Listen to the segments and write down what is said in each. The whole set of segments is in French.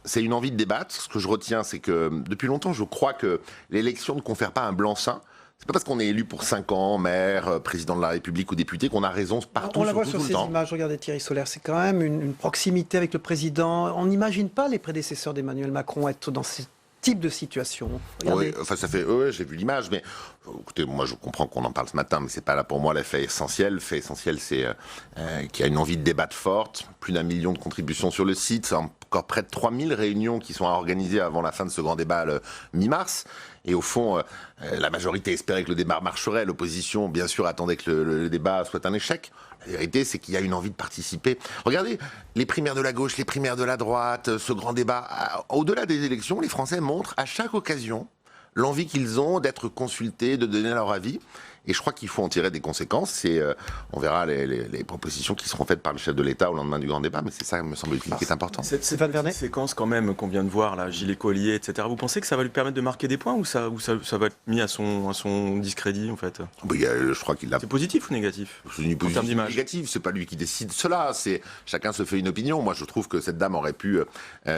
c'est une envie de débattre. Ce que je retiens, c'est que depuis longtemps, je crois que l'élection ne confère pas un blanc-seing. C'est pas parce qu'on est élu pour 5 ans, maire, président de la République ou député, qu'on a raison partout, on la voit surtout sur tout le ces temps. images, regardez Thierry Solaire, c'est quand même une proximité avec le président. On n'imagine pas les prédécesseurs d'Emmanuel Macron être dans ce type de situation. Oui, enfin ça fait, j'ai vu l'image, mais écoutez, moi je comprends qu'on en parle ce matin, mais c'est pas là pour moi l'effet essentiel. Le fait essentiel, c'est qu'il y a une envie de débattre forte, plus d'1 million de contributions sur le site, encore près de 3000 réunions qui sont à organiser avant la fin de ce grand débat le mi-mars. Et au fond, la majorité espérait que le débat marcherait. L'opposition, bien sûr, attendait que le débat soit un échec. La vérité, c'est qu'il y a une envie de participer. Regardez, les primaires de la gauche, les primaires de la droite, ce grand débat. Au-delà des élections, les Français montrent à chaque occasion l'envie qu'ils ont d'être consultés, de donner leur avis. Et je crois qu'il faut en tirer des conséquences. On verra les propositions qui seront faites par le chef de l'État au lendemain du grand débat. Mais c'est ça, me semble-t-il, qui est important. Cette séquence quand même qu'on vient de voir, là, gilet collier, etc. Vous pensez que ça va lui permettre de marquer des points ou ça va être mis à son discrédit en fait? Je crois qu'il a. C'est positif ou négatif? C'est une position négative. C'est pas lui qui décide cela. Chacun se fait une opinion. Moi, je trouve que cette dame aurait pu,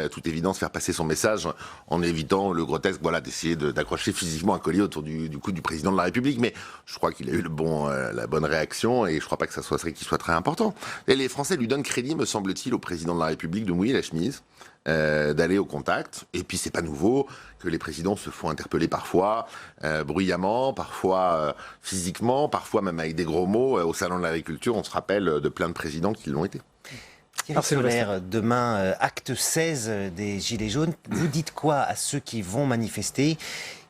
toute évidence, faire passer son message en évitant le grotesque, d'essayer d'accrocher physiquement un collier autour du cou du président de la République. Mais je crois qu'il a eu la bonne réaction et je ne crois pas que ça soit très important. Et les Français lui donnent crédit, me semble-t-il, au président de la République de mouiller la chemise, d'aller au contact. Et puis c'est pas nouveau que les présidents se font interpeller parfois bruyamment, parfois physiquement, parfois même avec des gros mots. Au salon de l'agriculture, on se rappelle de plein de présidents qui l'ont été. Thierry Solaire, demain, acte 16 des Gilets jaunes. Vous dites quoi à ceux qui vont manifester,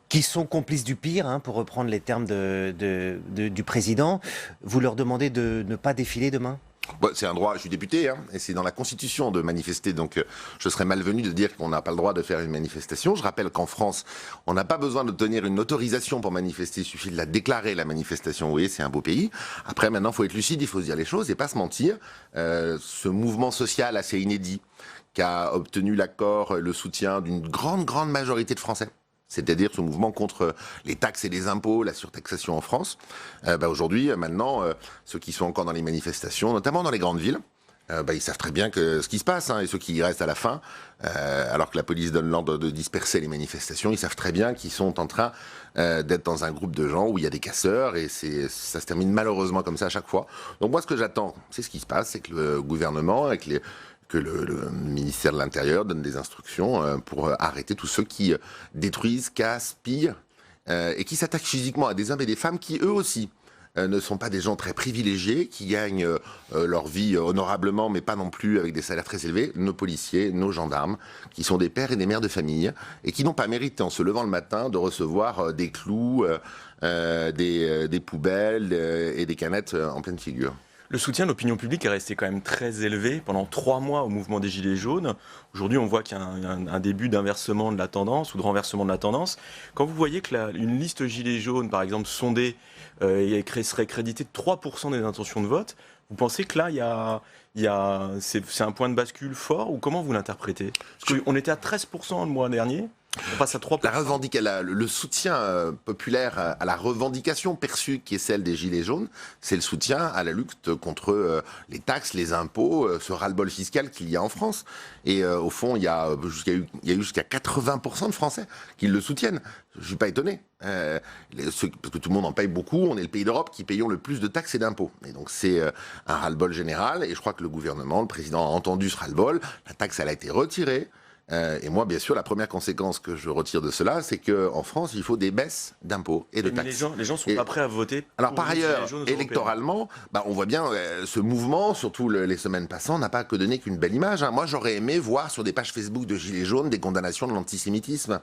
qui sont complices du pire, pour reprendre les termes du président? Vous leur demandez de ne pas défiler demain? C'est un droit, je suis député, et c'est dans la Constitution de manifester, donc je serais malvenu de dire qu'on n'a pas le droit de faire une manifestation. Je rappelle qu'en France, on n'a pas besoin d'obtenir une autorisation pour manifester, il suffit de la déclarer, la manifestation. Vous voyez, c'est un beau pays. Après, maintenant, il faut être lucide, il faut se dire les choses et pas se mentir. Ce mouvement social assez inédit, qui a obtenu l'accord, le soutien d'une grande majorité de Français, c'est-à-dire ce mouvement contre les taxes et les impôts, la surtaxation en France. Aujourd'hui, maintenant, ceux qui sont encore dans les manifestations, notamment dans les grandes villes, ils savent très bien ce qui se passe, et ceux qui y restent à la fin, alors que la police donne l'ordre de disperser les manifestations, ils savent très bien qu'ils sont en train d'être dans un groupe de gens où il y a des casseurs, et ça se termine malheureusement comme ça à chaque fois. Donc moi, ce que j'attends, c'est ce qui se passe, c'est que le gouvernement, que le ministère de l'Intérieur donne des instructions pour arrêter tous ceux qui détruisent, cassent, pillent et qui s'attaquent physiquement à des hommes et des femmes qui, eux aussi, ne sont pas des gens très privilégiés, qui gagnent leur vie honorablement, mais pas non plus avec des salaires très élevés. Nos policiers, nos gendarmes, qui sont des pères et des mères de famille, et qui n'ont pas mérité, en se levant le matin, de recevoir des clous, des poubelles et des canettes en pleine figure. Le soutien de l'opinion publique est resté quand même très élevé pendant 3 mois au mouvement des Gilets jaunes. Aujourd'hui, on voit qu'il y a un début d'inversement de la tendance ou de renversement de la tendance. Quand vous voyez que une liste Gilets jaunes, par exemple, sondée, serait créditée de 3% des intentions de vote, vous pensez que là, c'est un point de bascule fort ou comment vous l'interprétez? Parce qu'on était à 13% le mois dernier. On passe à 3%. Le soutien populaire à la revendication perçue qui est celle des Gilets jaunes, c'est le soutien à la lutte contre les taxes, les impôts, ce ras-le-bol fiscal qu'il y a en France. Et au fond, il y a eu jusqu'à 80% de Français qui le soutiennent. Je ne suis pas étonné. Parce que tout le monde en paye beaucoup. On est le pays d'Europe qui payons le plus de taxes et d'impôts. Et donc c'est un ras-le-bol général. Et je crois que le gouvernement, le président a entendu ce ras-le-bol. La taxe, elle a été retirée. Et moi, bien sûr, la première conséquence que je retire de cela, c'est qu'en France, il faut des baisses d'impôts et de taxes. Les gens sont pas prêts à voter. Alors, par ailleurs, électoralement, on voit bien ce mouvement, surtout les semaines passant, n'a pas que donné qu'une belle image. Moi, j'aurais aimé voir sur des pages Facebook de Gilets jaunes des condamnations de l'antisémitisme.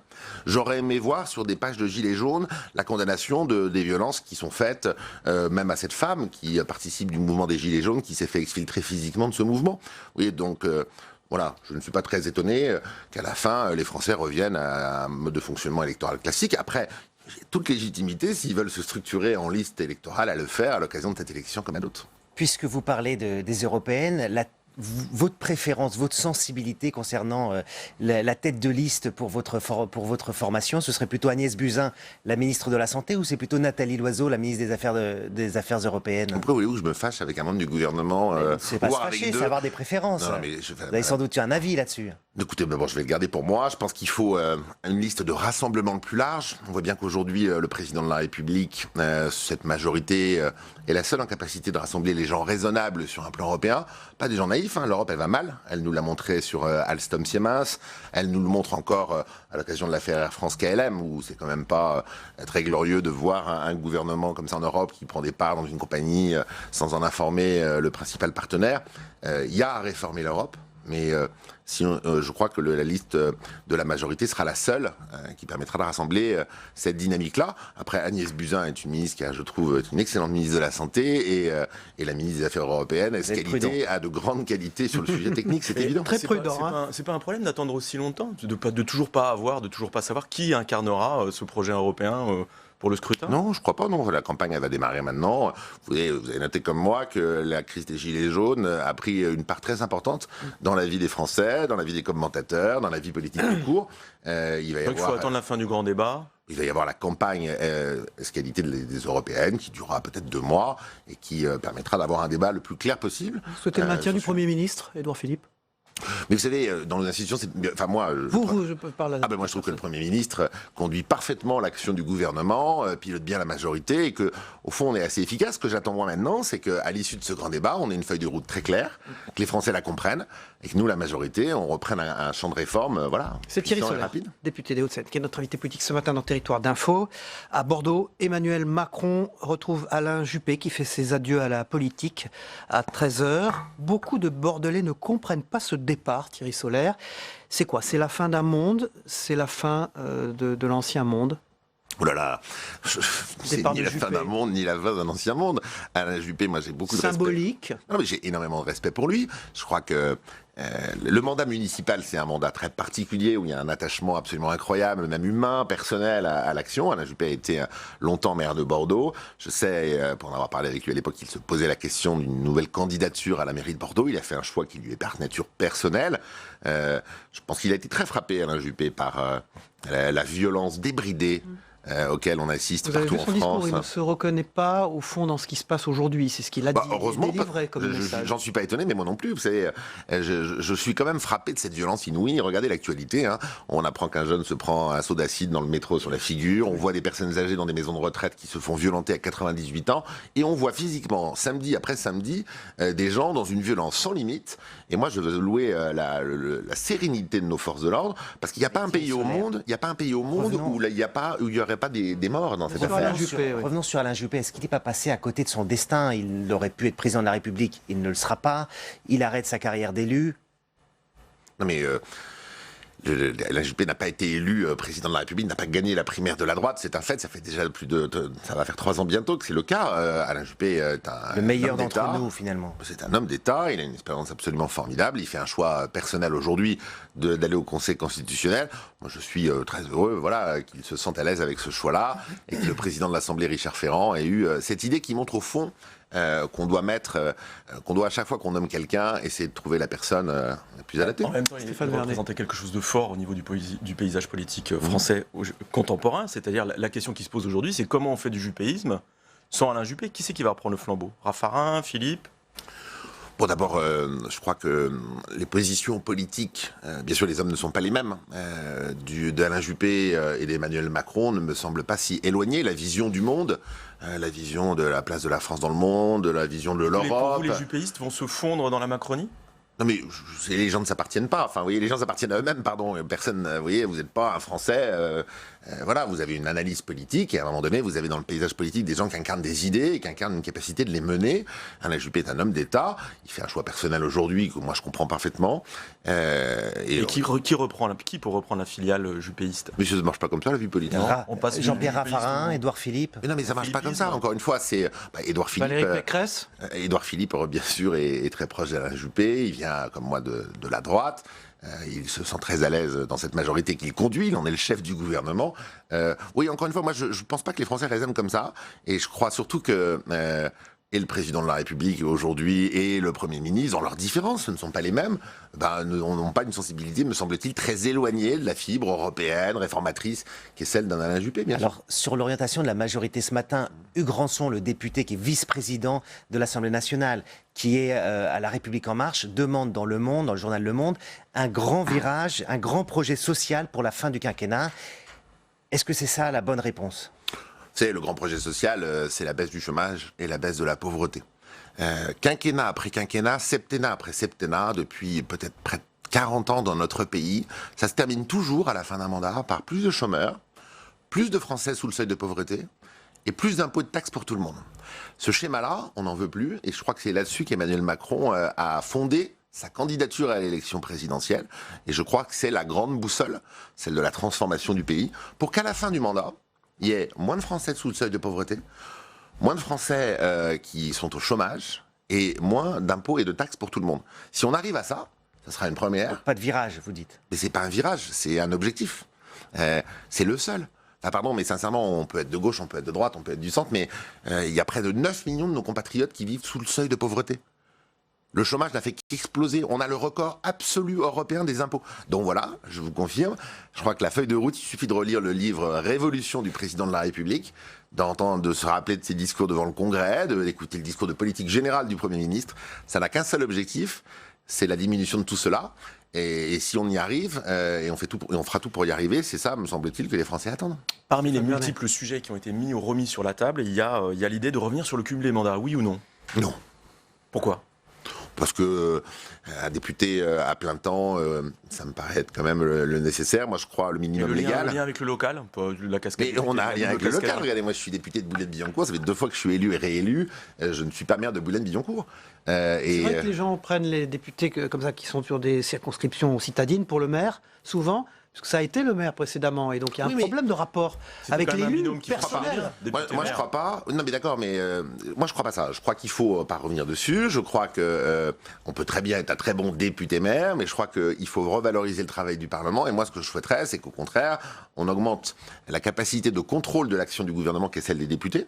J'aurais aimé voir sur des pages de Gilets jaunes la condamnation des violences qui sont faites, même à cette femme qui participe du mouvement des Gilets jaunes, qui s'est fait exfiltrer physiquement de ce mouvement. Oui, donc... Voilà, je ne suis pas très étonné qu'à la fin, les Français reviennent à un mode de fonctionnement électoral classique. Après, j'ai toute légitimité, s'ils veulent se structurer en liste électorale, à le faire à l'occasion de cette élection comme à d'autres. Puisque vous parlez des européennes, votre préférence, votre sensibilité concernant la tête de liste pour votre formation, ce serait plutôt Agnès Buzyn, la ministre de la Santé, ou c'est plutôt Nathalie Loiseau, la ministre des Affaires européennes? Pourquoi voulez-vous que je me fâche avec un membre du gouvernement C'est pas se fâcher, c'est avoir des préférences. Non, mais Vous avez sans doute un avis là-dessus. Écoutez, d'abord, je vais le garder pour moi. Je pense qu'il faut une liste de rassemblement le plus large. On voit bien qu'aujourd'hui, le président de la République, cette majorité, est la seule en capacité de rassembler les gens raisonnables sur un plan européen. Pas des gens naïfs, hein. L'Europe, elle va mal. Elle nous l'a montré sur Alstom-Siemens. Elle nous le montre encore à l'occasion de l'affaire Air France-KLM, où c'est quand même pas très glorieux de voir un gouvernement comme ça en Europe qui prend des parts dans une compagnie sans en informer le principal partenaire. Il y a à réformer l'Europe. Mais je crois que la liste de la majorité sera la seule qui permettra de rassembler cette dynamique-là. Après, Agnès Buzyn est une ministre qui, je trouve, est une excellente ministre de la Santé et la ministre des Affaires européennes, a de grandes qualités sur le sujet technique, c'est évident. Très prudent. C'est pas un problème d'attendre aussi longtemps, de toujours pas savoir qui incarnera ce projet européen pour le scrutin? Non, je crois pas. Non, la campagne elle va démarrer maintenant. Vous avez noté comme moi que la crise des gilets jaunes a pris une part très importante dans la vie des Français, dans la vie des commentateurs, dans la vie politique tout court. Il faut attendre la fin du grand débat. Il va y avoir la campagne escalité des européennes qui durera peut-être 2 mois et qui permettra d'avoir un débat le plus clair possible. Vous souhaitez le maintien du Premier ministre, Édouard Philippe? Mais vous savez, dans les institutions, je parle moi, je trouve que le Premier ministre conduit parfaitement l'action du gouvernement, pilote bien la majorité, et que, au fond, on est assez efficace. Ce que j'attends moi maintenant, c'est qu'à l'issue de ce grand débat, on ait une feuille de route très claire, que les Français la comprennent, et que nous, la majorité, on reprenne un champ de réforme, C'est Thierry Solère, député des Hauts-de-Seine, qui est notre invité politique ce matin dans Territoire d'Info. À Bordeaux, Emmanuel Macron retrouve Alain Juppé, qui fait ses adieux à la politique à 13h. Beaucoup de Bordelais ne comprennent pas ce départ, Thierry Solère. C'est quoi? C'est la fin d'un monde? C'est la fin de l'ancien monde? Oh là là, c'est ni la fin d'un monde, ni la fin d'un ancien monde. Alain Juppé, moi j'ai beaucoup de respect. Symbolique. Non, mais j'ai énormément de respect pour lui. Je crois que le mandat municipal, c'est un mandat très particulier où il y a un attachement absolument incroyable, même humain, personnel à l'action. Alain Juppé a été longtemps maire de Bordeaux. Je sais, pour en avoir parlé avec lui à l'époque, qu'il se posait la question d'une nouvelle candidature à la mairie de Bordeaux. Il a fait un choix qui lui est par nature personnelle. Je pense qu'il a été très frappé, Alain Juppé, par la violence débridée auquel on assiste partout en France. Discours, il ne se reconnaît pas au fond dans ce qui se passe aujourd'hui. C'est ce qu'il a dit. Heureusement, délivré comme message. J'en suis pas étonné, mais moi non plus. Vous savez, je suis quand même frappé de cette violence inouïe. Regardez l'actualité. On apprend qu'un jeune se prend un seau d'acide dans le métro sur la figure. On voit des personnes âgées dans des maisons de retraite qui se font violenter à 98 ans. Et on voit physiquement, samedi après samedi, des gens dans une violence sans limite. Et moi, je veux louer la sérénité de nos forces de l'ordre, parce qu'il n'y a pas un pays au monde, où il n'y aurait pas des morts dans cette affaire. Revenons sur Alain Juppé. Est-ce qu'il n'est pas passé à côté de son destin? Il aurait pu être président de la République. Il ne le sera pas. Il arrête sa carrière d'élu. Non mais Alain Juppé n'a pas été élu président de la République, n'a pas gagné la primaire de la droite, c'est un fait, ça fait déjà ça va faire 3 ans bientôt que c'est le cas. Alain Juppé est le meilleur d'entre nous, finalement. C'est un homme d'État, il a une expérience absolument formidable, il fait un choix personnel aujourd'hui d'aller au Conseil constitutionnel. Moi, je suis très heureux qu'il se sente à l'aise avec ce choix-là, et que le président de l'Assemblée, Richard Ferrand, ait eu cette idée qui montre au fond qu'on doit à chaque fois qu'on nomme quelqu'un, essayer de trouver la personne la plus adaptée. En même temps, il représentait quelque chose de fort au niveau du paysage politique français contemporain. C'est-à-dire, la question qui se pose aujourd'hui, c'est comment on fait du juppéisme sans Alain Juppé? Qui c'est qui va reprendre le flambeau? Raffarin, Philippe? Bon, d'abord, je crois que les positions politiques, bien sûr, les hommes ne sont pas les mêmes, d'Alain Juppé et d'Emmanuel Macron ne me semblent pas si éloignées. La vision du monde, la vision de la place de la France dans le monde, la vision de l'Europe. Pour vous, les juppéistes vont se fondre dans la Macronie? Non mais les gens ne s'appartiennent pas. Enfin, vous voyez, les gens s'appartiennent à eux-mêmes. Pardon, personne. Vous voyez, vous n'êtes pas un Français. Vous avez une analyse politique et à un moment donné, vous avez dans le paysage politique des gens qui incarnent des idées et qui incarnent une capacité de les mener. Alain Juppé est un homme d'État. Il fait un choix personnel aujourd'hui que moi je comprends parfaitement. Et qui pour reprendre la filiale juppéiste? Mais ça ne marche pas comme ça la vie politique. On passe Jean-Pierre Raffarin, Édouard Philippe. Mais non, mais ça marche pas comme ça. Encore une fois, c'est Édouard Philippe. Valérie Pécresse. Édouard Philippe, bien sûr, est très proche d'Alain Juppé. Il vient comme moi de la droite. Il se sent très à l'aise dans cette majorité qu'il conduit. Il en est le chef du gouvernement. Oui, encore une fois, moi, je ne pense pas que les Français raisonnent comme ça. Et je crois surtout que et le président de la République aujourd'hui et le Premier ministre, dans leurs différences, ce ne sont pas les mêmes, n'ont pas une sensibilité, me semble-t-il, très éloignée de la fibre européenne, réformatrice, qui est celle d'un Alain Juppé, bien sûr. Alors, sur l'orientation de la majorité ce matin, Hugues Rançon, le député qui est vice-président de l'Assemblée nationale, qui est à La République En Marche, demande dans Le Monde, dans le journal Le Monde, un grand virage, un grand projet social pour la fin du quinquennat. Est-ce que c'est ça la bonne réponse ? C'est le grand projet social, c'est la baisse du chômage et la baisse de la pauvreté. Quinquennat après quinquennat, septennat après septennat, depuis peut-être près de 40 ans dans notre pays, ça se termine toujours à la fin d'un mandat par plus de chômeurs, plus de Français sous le seuil de pauvreté et plus d'impôts et de taxes pour tout le monde. Ce schéma-là, on n'en veut plus et je crois que c'est là-dessus qu'Emmanuel Macron a fondé sa candidature à l'élection présidentielle. Et je crois que c'est la grande boussole, celle de la transformation du pays, pour qu'à la fin du mandat, il y ait moins de Français sous le seuil de pauvreté, moins de Français qui sont au chômage et moins d'impôts et de taxes pour tout le monde. Si on arrive à ça, ça sera une première. Pas de virage, vous dites. Mais c'est pas un virage, c'est un objectif. C'est le seul. Ah pardon, mais sincèrement, on peut être de gauche, on peut être de droite, on peut être du centre, mais il y a près de 9 millions de nos compatriotes qui vivent sous le seuil de pauvreté. Le chômage n'a fait qu'exploser. On a le record absolu européen des impôts. Donc voilà, je vous confirme. Je crois que la feuille de route, il suffit de relire le livre Révolution du président de la République, de se rappeler de ses discours devant le Congrès, d'écouter le discours de politique générale du Premier ministre. Ça n'a qu'un seul objectif, c'est la diminution de tout cela. Et si on y arrive, et on fera tout pour y arriver, c'est ça, me semble-t-il, que les Français attendent. Parmi les multiples sujets qui ont été mis ou remis sur la table, il y a l'idée de revenir sur le cumul des mandats, oui ou non ? Non. Pourquoi ? Parce que un député à plein temps, ça me paraît être quand même le nécessaire. Moi, je crois le minimum légal. Le lien avec le local, la casquette. Mais on a un lien avec le local. Regardez, moi, je suis député de Boulogne-Billancourt. Ça fait 2 fois que je suis élu et réélu. Je ne suis pas maire de Boulogne-Billancourt. C'est vrai que les gens prennent les députés comme ça qui sont sur des circonscriptions citadines pour le maire, souvent. Parce que ça a été le maire précédemment, et donc il y a un problème de rapport avec l'élu personnel. Moi je crois pas. Non mais d'accord, mais moi je crois pas ça. Je crois qu'il faut pas revenir dessus. Je crois que on peut très bien être un très bon député maire, mais je crois qu'il faut revaloriser le travail du Parlement. Et moi ce que je souhaiterais, c'est qu'au contraire, on augmente la capacité de contrôle de l'action du gouvernement, qui est celle des députés.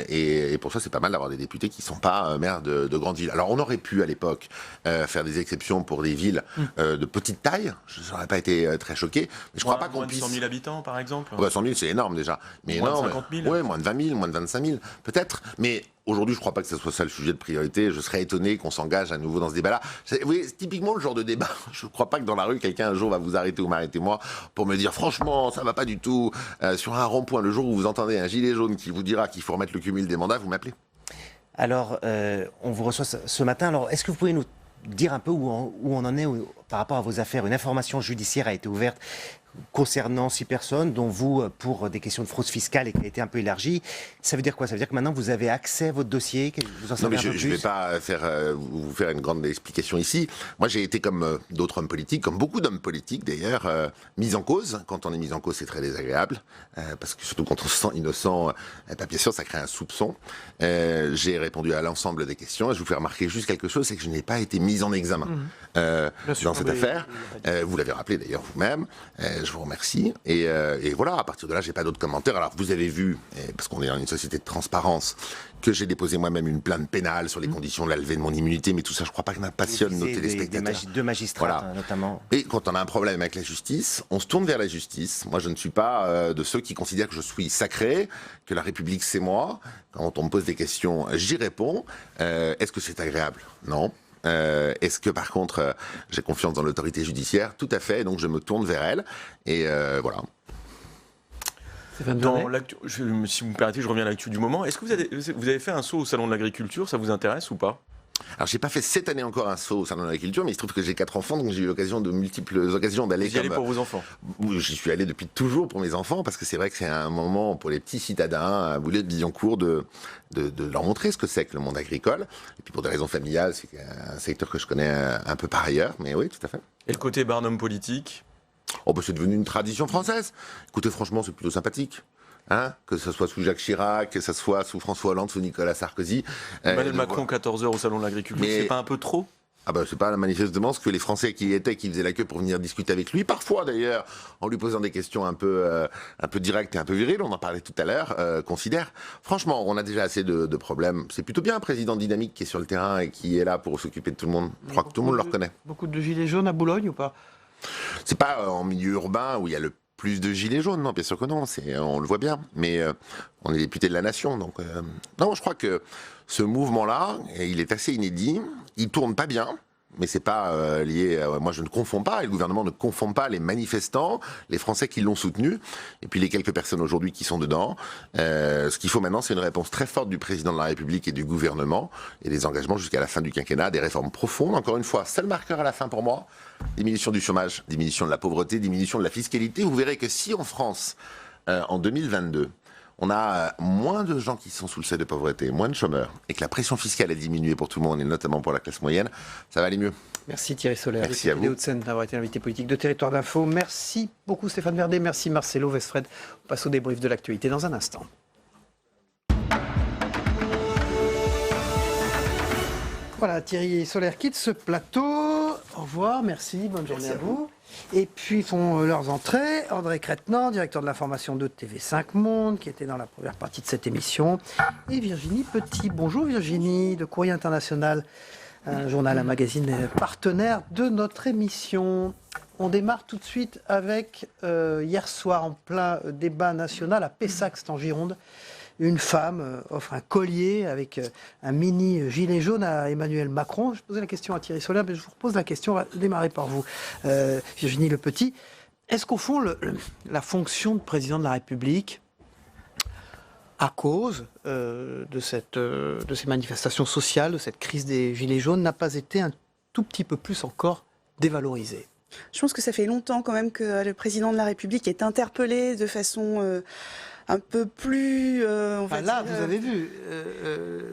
Et pour ça, c'est pas mal d'avoir des députés qui sont pas maires de grandes villes. Alors on aurait pu à l'époque faire des exceptions pour des villes de petite taille. Je n'aurais pas été très choqué. Mais je crois pas qu'on puisse. Moins de 100 000 habitants, par exemple. 100 000, c'est énorme déjà. Mais moins de 50 000. Ouais, moins de 20 000, moins de 25 000, peut-être. Mais aujourd'hui, je crois pas que ce soit ça le sujet de priorité. Je serais étonné qu'on s'engage à nouveau dans ce débat-là. Vous voyez, c'est typiquement le genre de débat. Je crois pas que dans la rue, quelqu'un un jour va vous arrêter ou m'arrêter moi pour me dire franchement, ça va pas du tout. Sur un rond-point, le jour où vous entendez un gilet jaune qui vous dira qu'il faut remettre le cumul des mandats, vous m'appelez. Alors, on vous reçoit ce matin. Alors, est-ce que vous pouvez nous dire un peu où on en est par rapport à vos affaires? Une information judiciaire a été ouverte concernant 6 personnes, dont vous, pour des questions de fraude fiscale, et qui a été un peu élargie. Ça veut dire quoi? Ça veut dire que maintenant vous avez accès à votre dossier? Vous en savez un peu plus? Je ne vais pas vous faire une grande explication ici. Moi, j'ai été comme d'autres hommes politiques, comme beaucoup d'hommes politiques d'ailleurs, mis en cause. Quand on est mis en cause, c'est très désagréable, parce que surtout quand on se sent innocent, bien sûr, ça crée un soupçon. J'ai répondu à l'ensemble des questions, et je vous fais remarquer juste quelque chose, c'est que je n'ai pas été mis en examen dans cette affaire. Vous l'avez rappelé d'ailleurs vous-même. Je vous remercie. Et voilà, à partir de là, j'ai pas d'autres commentaires. Alors, vous avez vu, parce qu'on est dans une société de transparence, que j'ai déposé moi-même une plainte pénale sur les conditions de la levée de mon immunité, mais tout ça, je crois pas que ça passionne nos téléspectateurs. Deux magistrats, voilà. Notamment. Et quand on a un problème avec la justice, on se tourne vers la justice. Moi, je ne suis pas de ceux qui considèrent que je suis sacré, que la République, c'est moi. Quand on me pose des questions, j'y réponds. Est-ce que c'est agréable? Non. Est-ce que par contre j'ai confiance dans l'autorité judiciaire? Tout à fait, donc je me tourne vers elle et voilà. Si vous me permettez, je reviens à l'actu du moment. Est-ce que vous avez fait un saut au Salon de l'Agriculture? Ça vous intéresse ou pas? Alors, j'ai pas fait cette année encore un saut au Salon de l'Agriculture, mais il se trouve que j'ai 4 enfants, donc j'ai eu l'occasion de multiples occasions d'aller. Vous y allez pour vos enfants? J'y suis allé depuis toujours pour mes enfants, parce que c'est vrai que c'est un moment pour les petits citadins à Boulogne-Billancourt de leur montrer ce que c'est que le monde agricole. Et puis pour des raisons familiales, c'est un secteur que je connais un peu par ailleurs, mais oui, tout à fait. Et le côté Barnum politique? C'est devenu une tradition française. Écoutez, franchement, c'est plutôt sympathique. Que ce soit sous Jacques Chirac, que ce soit sous François Hollande, sous Nicolas Sarkozy. Emmanuel Macron, 14h au Salon de l'Agriculture, c'est pas un peu trop? Ah bah c'est pas manifestement ce que les Français qui y étaient, qui faisaient la queue pour venir discuter avec lui, parfois d'ailleurs, en lui posant des questions un peu directes et un peu viriles, on en parlait tout à l'heure, considèrent. Franchement, on a déjà assez de problèmes. C'est plutôt bien un président dynamique qui est sur le terrain et qui est là pour s'occuper de tout le monde. Je crois que tout le monde le reconnaît. Beaucoup de gilets jaunes à Boulogne ou pas? C'est pas en milieu urbain où il y a le plus de gilets jaunes, non, bien sûr que non, on le voit bien, mais on est député de la nation, donc non, je crois que ce mouvement-là, il est assez inédit, il tourne pas bien, mais c'est pas lié, moi je ne confonds pas, et le gouvernement ne confond pas les manifestants, les Français qui l'ont soutenu, et puis les quelques personnes aujourd'hui qui sont dedans. Ce qu'il faut maintenant, c'est une réponse très forte du président de la République et du gouvernement, et des engagements jusqu'à la fin du quinquennat, des réformes profondes, encore une fois, seul marqueur à la fin pour moi, diminution du chômage, diminution de la pauvreté, diminution de la fiscalité. Vous verrez que si en France, en 2022, on a moins de gens qui sont sous le seuil de pauvreté, moins de chômeurs, et que la pression fiscale a diminué pour tout le monde, et notamment pour la classe moyenne, ça va aller mieux. Merci Thierry Soler, merci à vous. des Hauts-de-Seine, d'avoir été l'invité politique de Territoire d'Info. Merci beaucoup Stéphane Verdet, merci Marcelo Westfred. On passe au débrief de l'actualité dans un instant. Voilà, Thierry Soler quitte ce plateau. Au revoir, merci, bonne journée à vous. Et puis font leurs entrées André Crétenant, directeur de l'information de TV5 Monde, qui était dans la première partie de cette émission, et Virginie Petit. Bonjour Virginie, de Courrier International, un journal, un magazine partenaire de notre émission. On démarre tout de suite avec, hier soir, en plein débat national à Pessac, c'est en Gironde, une femme offre un collier avec un mini gilet jaune à Emmanuel Macron. Je posais la question à Thierry Soler, mais je vous repose la question, on va démarrer par vous, Virginie Le Petit. Est-ce qu'au fond, la fonction de président de la République, à cause de ces manifestations sociales, de cette crise des gilets jaunes, n'a pas été un tout petit peu plus encore dévalorisée? Je pense que ça fait longtemps quand même que le président de la République est interpellé de façon un peu plus... vous avez vu.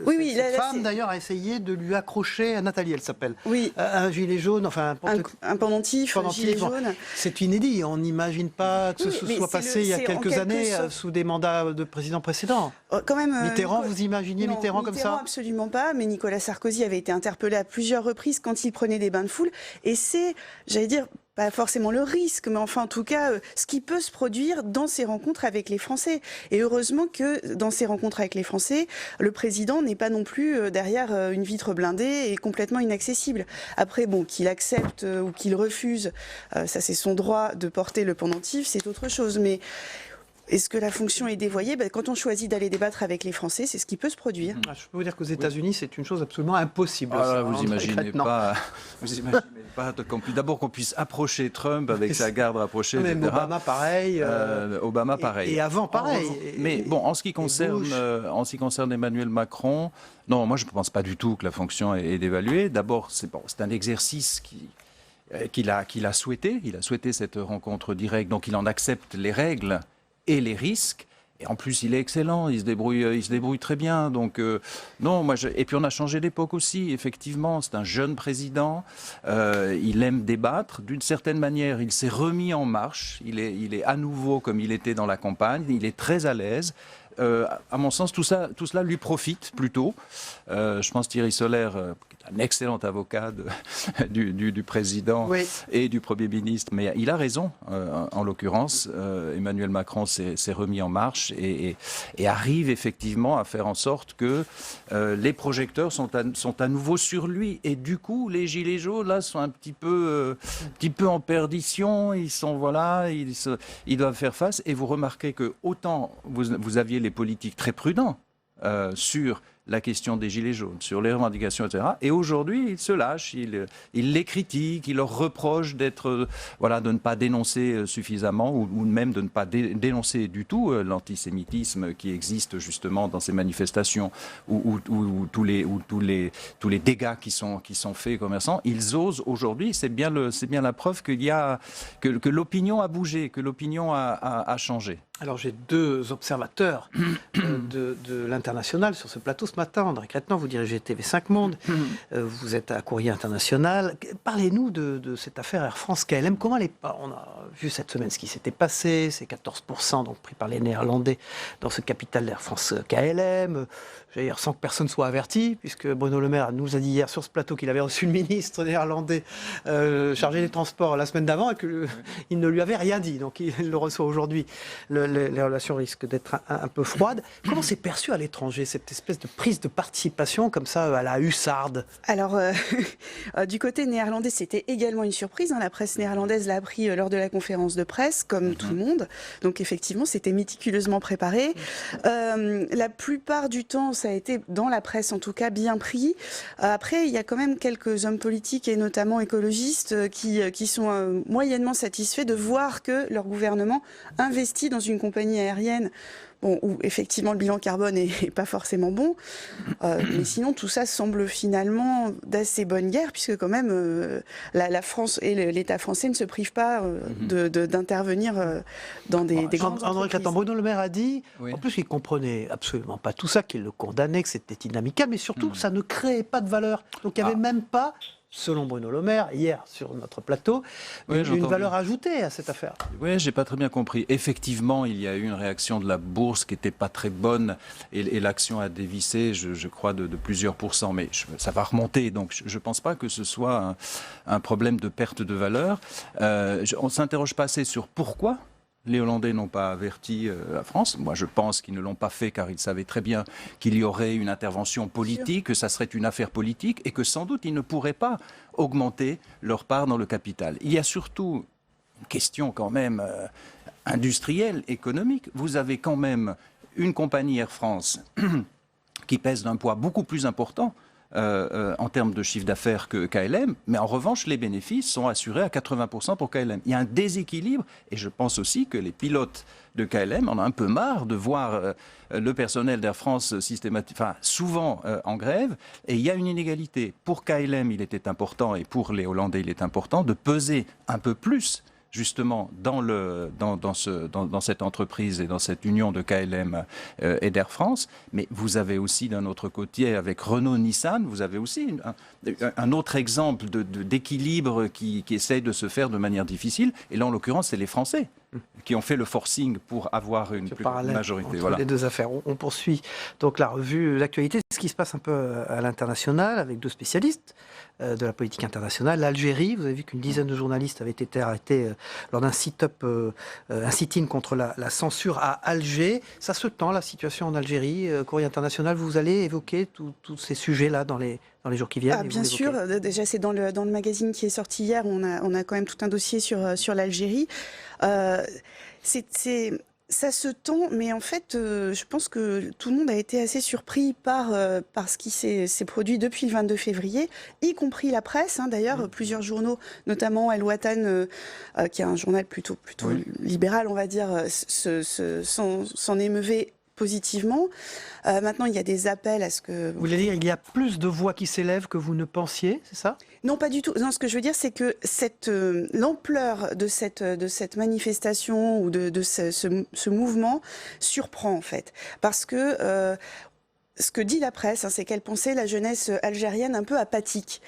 Oui, cette femme, d'ailleurs, a essayé de lui accrocher, à Nathalie, elle s'appelle, un gilet jaune, enfin... Un pendentif, un gilet jaune. C'est inédit, on n'imagine pas que ce soit passé il y a quelques années sous des mandats de présidents précédents. Quand même, Mitterrand, vous imaginiez Mitterrand comme ça? Absolument pas, mais Nicolas Sarkozy avait été interpellé à plusieurs reprises quand il prenait des bains de foule, et c'est, j'allais dire, pas forcément le risque, mais enfin en tout cas ce qui peut se produire dans ces rencontres avec les Français. Et heureusement que dans ces rencontres avec les Français, le président n'est pas non plus derrière une vitre blindée et complètement inaccessible. Après, bon, qu'il accepte ou qu'il refuse, ça c'est son droit de porter le pendentif, c'est autre chose. Mais est-ce que la fonction est dévoyée? Quand on choisit d'aller débattre avec les Français, c'est ce qui peut se produire. Je peux vous dire qu'aux États-Unis, c'est une chose absolument impossible. Vous imaginez pas d'abord qu'on puisse approcher Trump avec sa garde rapprochée, etc. Obama, pareil. Obama, pareil. Et avant, pareil. Mais bon, en ce qui concerne Emmanuel Macron, non, moi je ne pense pas du tout que la fonction est dévaluée. D'abord, c'est un exercice qu'il a souhaité. Il a souhaité cette rencontre directe, donc il en accepte les règles et les risques. Et en plus, il est excellent, il se débrouille très bien. Donc, non, et puis on a changé d'époque aussi, effectivement. C'est un jeune président, il aime débattre. D'une certaine manière, il s'est remis en marche. Il est à nouveau comme il était dans la campagne. Il est très à l'aise. À mon sens, tout cela lui profite plutôt. Je pense Thierry Soler, un excellent avocat du président et du Premier ministre, mais il a raison, en l'occurrence. Emmanuel Macron s'est remis en marche et arrive effectivement à faire en sorte que les projecteurs sont à nouveau sur lui. Et du coup, les gilets jaunes, là, sont un petit peu en perdition. Ils doivent faire face. Et vous remarquez que autant vous aviez les politiques très prudents sur la question des gilets jaunes, sur les revendications, etc. Et aujourd'hui, ils se lâchent, ils les critiquent, ils leur reprochent de ne pas dénoncer suffisamment ou même de ne pas dénoncer du tout l'antisémitisme qui existe justement dans ces manifestations ou tous les dégâts qui sont faits aux commerçants. Ils osent aujourd'hui, c'est bien la preuve que l'opinion a bougé, que l'opinion a changé. Alors j'ai deux observateurs de l'international sur ce plateau ce matin. André Crétenant, vous dirigez TV5 Monde, vous êtes à Courrier International. Parlez-nous de cette affaire Air France KLM. Comment on a vu cette semaine ce qui s'était passé, ces 14% donc pris par les Néerlandais dans ce capital d'Air France KLM. J'allais dire sans que personne soit averti, puisque Bruno Le Maire nous a dit hier sur ce plateau qu'il avait reçu le ministre néerlandais chargé des transports la semaine d'avant et qu'il ne lui avait rien dit. Donc il le reçoit aujourd'hui. Les relations risquent d'être un peu froides. Comment c'est perçu à l'étranger, cette espèce de prise de participation comme ça à la hussarde? Alors, du côté néerlandais, c'était également une surprise. La presse néerlandaise l'a appris lors de la conférence de presse, comme tout le monde. Donc, effectivement, c'était méticuleusement préparé. La plupart du temps, ça a été, dans la presse en tout cas, bien pris. Après, il y a quand même quelques hommes politiques, et notamment écologistes, qui sont moyennement satisfaits de voir que leur gouvernement investit dans une compagnie aérienne où effectivement le bilan carbone n'est pas forcément bon, mais sinon tout ça semble finalement d'assez bonne guerre, puisque quand même la France et l'État français ne se privent pas d'intervenir dans des grandes André Crétenant, Bruno Le Maire a dit, Oui. en plus qu'il comprenait absolument pas tout ça, qu'il le condamnait, que c'était inamicable, mais surtout que ça ne créait pas de valeur. Donc il n'y avait même pas, selon Bruno Le Maire, hier sur notre plateau, une valeur ajoutée à cette affaire. Oui, j'ai pas très bien compris. Effectivement, il y a eu une réaction de la bourse qui n'était pas très bonne et l'action a dévissé, je crois, de plusieurs pourcents. Mais ça va remonter, donc je ne pense pas que ce soit un problème de perte de valeur. On ne s'interroge pas assez sur pourquoi les Hollandais n'ont pas averti la France. Moi, je pense qu'ils ne l'ont pas fait car ils savaient très bien qu'il y aurait une intervention politique, que ça serait une affaire politique et que sans doute ils ne pourraient pas augmenter leur part dans le capital. Il y a surtout une question quand même industrielle, économique. Vous avez quand même une compagnie Air France qui pèse d'un poids beaucoup plus important en termes de chiffre d'affaires que KLM, mais en revanche, les bénéfices sont assurés à 80% pour KLM. Il y a un déséquilibre, et je pense aussi que les pilotes de KLM en ont un peu marre de voir le personnel d'Air France souvent en grève, et il y a une inégalité. Pour KLM, il était important, et pour les Hollandais, il est important de peser un peu plus justement dans cette entreprise et dans cette union de KLM et d'Air France. Mais vous avez aussi d'un autre côté, avec Renault-Nissan, vous avez aussi un autre exemple d'équilibre qui essaye de se faire de manière difficile. Et là, en l'occurrence, c'est les Français qui ont fait le forcing pour avoir une plus grande majorité. Voilà. Les deux affaires. On poursuit donc la revue, l'actualité, ce qui se passe un peu à l'international avec deux spécialistes de la politique internationale. L'Algérie, vous avez vu qu'une dizaine de journalistes avaient été arrêtés lors d'un un sit-in contre la censure à Alger. Ça se tend, la situation en Algérie. Courrier international, vous allez évoquer tous ces sujets-là dans les jours qui viennent. Bien sûr, déjà c'est dans le magazine qui est sorti hier, on a quand même tout un dossier sur l'Algérie. Ça se tend, mais en fait, je pense que tout le monde a été assez surpris par ce qui s'est produit depuis le 22 février, y compris la presse. D'ailleurs, plusieurs journaux, notamment El Watan, qui est un journal plutôt libéral, on va dire, s'en émeuvait positivement. Maintenant, il y a des appels à ce que... Vous voulez dire qu'il y a plus de voix qui s'élèvent que vous ne pensiez, c'est ça? Non, pas du tout. Non, ce que je veux dire, c'est que l'ampleur de cette manifestation ou de ce mouvement surprend, en fait. Parce que ce que dit la presse, c'est qu'elle pensait la jeunesse algérienne un peu apathique.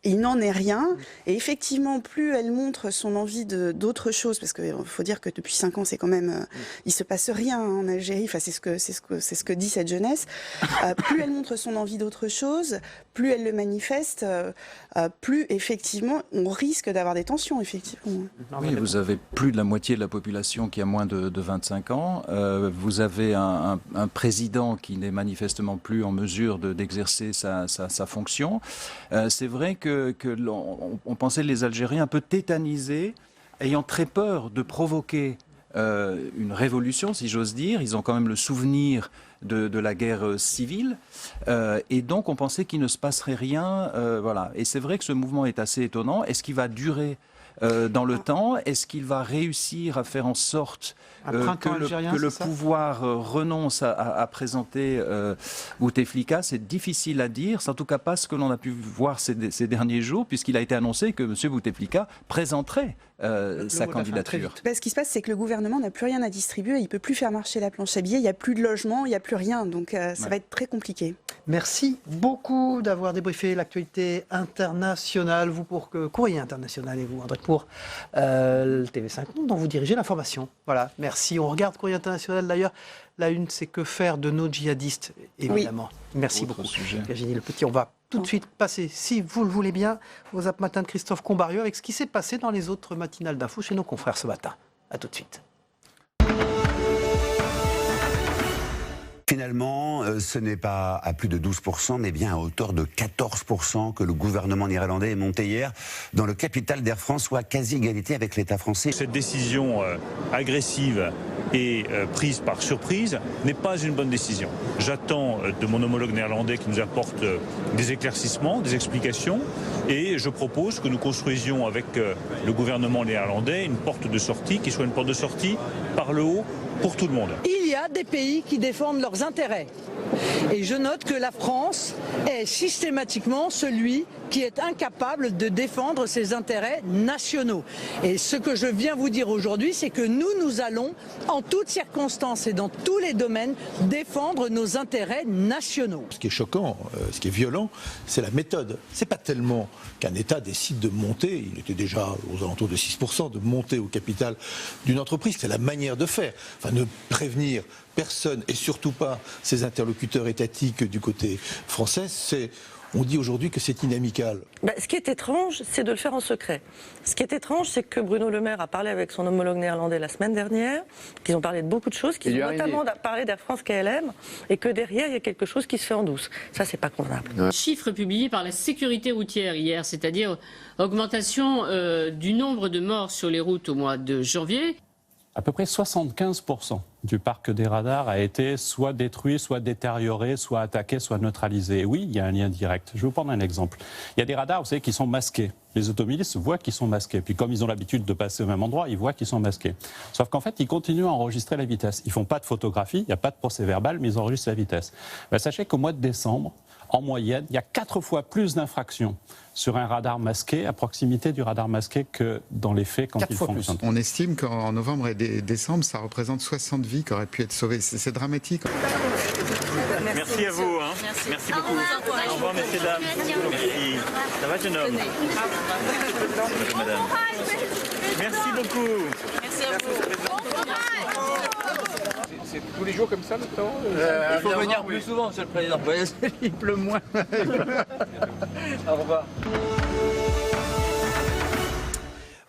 Il n'en est rien. Et effectivement, plus elle montre son envie d'autre chose, parce qu'il faut dire que depuis 5 ans, c'est quand même, il se passe rien en Algérie. Enfin, c'est ce que dit cette jeunesse. Plus elle montre son envie d'autre chose, plus elle le manifeste, plus effectivement, on risque d'avoir des tensions, effectivement. Oui, vous avez plus de la moitié de la population qui a moins de 25 ans. Vous avez un président qui n'est manifestement plus en mesure d'exercer sa fonction. C'est vrai on pensait les Algériens un peu tétanisés, ayant très peur de provoquer une révolution, si j'ose dire. Ils ont quand même le souvenir de la guerre civile, et donc on pensait qu'il ne se passerait rien. Voilà. Et c'est vrai que ce mouvement est assez étonnant. Est-ce qu'il va durer dans le temps? Est-ce qu'il va réussir à faire en sorte que le pouvoir renonce à présenter Bouteflika? C'est difficile à dire. C'est en tout cas pas ce que l'on a pu voir ces derniers jours, puisqu'il a été annoncé que M. Bouteflika présenterait sa candidature. Ce qui se passe, c'est que le gouvernement n'a plus rien à distribuer, il ne peut plus faire marcher la planche à billets, il n'y a plus de logement, il n'y a plus rien, donc ça va être très compliqué. Merci beaucoup d'avoir débriefé l'actualité internationale, vous pour Courrier International et vous, André, pour le TV5 Monde, dont vous dirigez l'information. Voilà, merci. On regarde Courrier International d'ailleurs. La une, c'est que faire de nos djihadistes, évidemment. Oui. Merci beaucoup, Virginie Le Petit. On va tout de suite passer, si vous le voulez bien, au Zap Matin de Christophe Combarieux avec ce qui s'est passé dans les autres matinales d'infos chez nos confrères ce matin. À tout de suite. Finalement, ce n'est pas à plus de 12%, mais bien à hauteur de 14% que le gouvernement néerlandais est monté hier dans le capital d'Air France, soit à quasi-égalité avec l'État français. Cette décision agressive et prise par surprise n'est pas une bonne décision. J'attends de mon homologue néerlandais qui nous apporte des éclaircissements, des explications, et je propose que nous construisions avec le gouvernement néerlandais une porte de sortie qui soit une porte de sortie par le haut pour tout le monde. Il y a des pays qui défendent leurs intérêts. Et je note que la France est systématiquement celui qui est incapable de défendre ses intérêts nationaux. Et ce que je viens vous dire aujourd'hui, c'est que nous allons, en toutes circonstances et dans tous les domaines, défendre nos intérêts nationaux. Ce qui est choquant, ce qui est violent, c'est la méthode. C'est pas tellement qu'un État décide de monter, il était déjà aux alentours de 6%, de monter au capital d'une entreprise, c'est la manière de faire. Enfin, ne prévenir personne et surtout pas ses interlocuteurs étatiques du côté français, on dit aujourd'hui que c'est inamical. Ce qui est étrange, c'est de le faire en secret. Ce qui est étrange, c'est que Bruno Le Maire a parlé avec son homologue néerlandais la semaine dernière, qu'ils ont parlé de beaucoup de choses, qu'ils ont notamment parlé d'Air France KLM, et que derrière, il y a quelque chose qui se fait en douce. Ça, c'est pas convenable. Chiffres publiés par la sécurité routière hier, c'est-à-dire augmentation du nombre de morts sur les routes au mois de janvier. À peu près 75% du parc des radars a été soit détruit, soit détérioré, soit attaqué, soit neutralisé. Et oui, il y a un lien direct. Je vais vous prendre un exemple. Il y a des radars, vous savez, qui sont masqués. Les automobilistes voient qu'ils sont masqués. Puis comme ils ont l'habitude de passer au même endroit, ils voient qu'ils sont masqués. Sauf qu'en fait, ils continuent à enregistrer la vitesse. Ils ne font pas de photographie, il n'y a pas de procès verbal, mais ils enregistrent la vitesse. Sachez qu'au mois de décembre, en moyenne, il y a 4 fois plus d'infractions sur un radar masqué, à proximité du radar masqué, que dans les faits quand ils fonctionnent. On estime qu'en novembre et décembre, ça représente 60 vies qui auraient pu être sauvées. C'est dramatique. Merci à vous. Merci beaucoup. Au revoir, messieurs, dames. Merci. Ça va, jeune homme? Bonjour, madame. Merci beaucoup. Merci à vous. C'est tous les jours comme ça le temps Il faut venir plus souvent, monsieur le Président. Il pleut moins. Au revoir.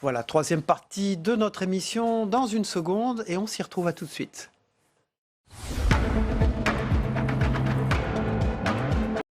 Voilà, troisième partie de notre émission dans une seconde et on s'y retrouve à tout de suite.